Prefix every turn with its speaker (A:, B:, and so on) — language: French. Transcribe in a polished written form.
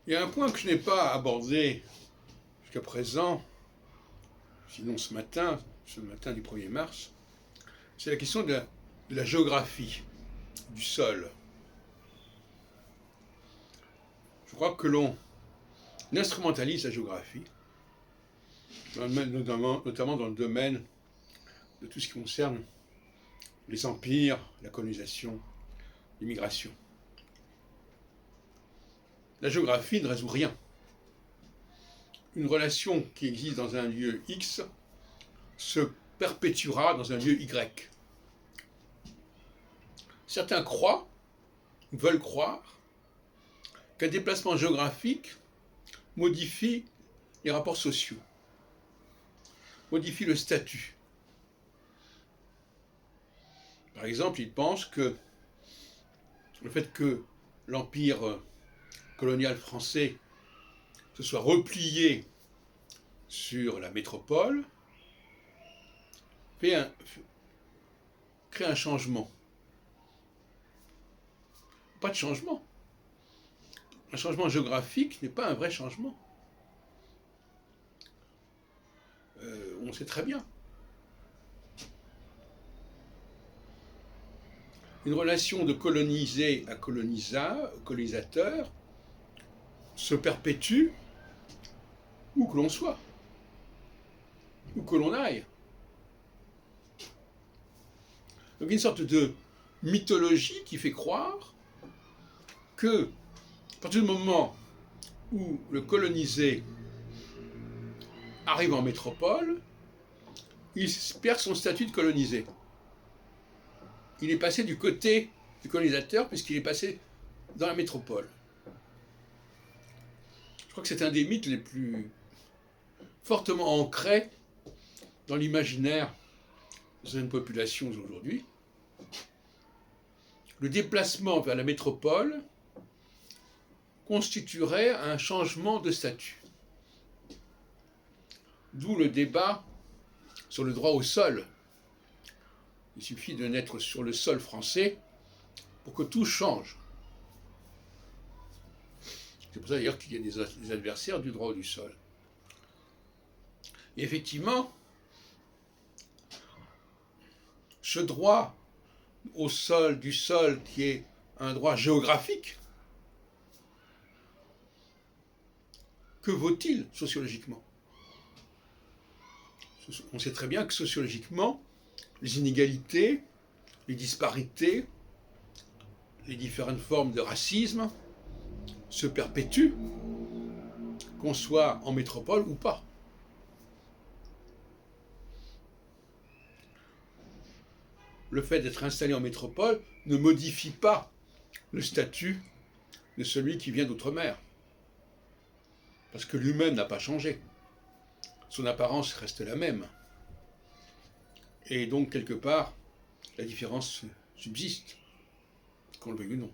A: Il y a un point que je n'ai pas abordé jusqu'à présent, sinon ce matin du 1er mars, c'est la question de la géographie du sol. Je crois que l'on instrumentalise la géographie, notamment dans le domaine de tout ce qui concerne les empires, la colonisation, l'immigration. La géographie ne résout rien. Une relation qui existe dans un lieu X se perpétuera dans un lieu Y. Certains croient, veulent croire, qu'un déplacement géographique modifie les rapports sociaux, modifie le statut. Par exemple, ils pensent que le fait que l'empire colonial français se soit replié sur la métropole crée un changement. Pas de changement. Un changement géographique n'est pas un vrai changement. On sait très bien. Une relation de colonisé à colonisateur se perpétue où que l'on soit, où que l'on aille. Donc une sorte de mythologie qui fait croire que, à partir du moment où le colonisé arrive en métropole, il perd son statut de colonisé. Il est passé du côté du colonisateur puisqu'il est passé dans la métropole. Je crois que c'est un des mythes les plus fortement ancrés dans l'imaginaire de certaines populations aujourd'hui. Le déplacement vers la métropole constituerait un changement de statut. D'où le débat sur le droit au sol. Il suffit de naître sur le sol français pour que tout change. C'est pour ça d'ailleurs qu'il y a des adversaires du droit du sol. Et effectivement, ce droit au sol, du sol, qui est un droit géographique, que vaut-il sociologiquement ? On sait très bien que sociologiquement, les inégalités, les disparités, les différentes formes de racisme se perpétuent, qu'on soit en métropole ou pas. Le fait d'être installé en métropole ne modifie pas le statut de celui qui vient d'outre-mer. Parce que lui-même n'a pas changé. Son apparence reste la même. Et donc, quelque part, la différence subsiste, qu'on le veuille ou non.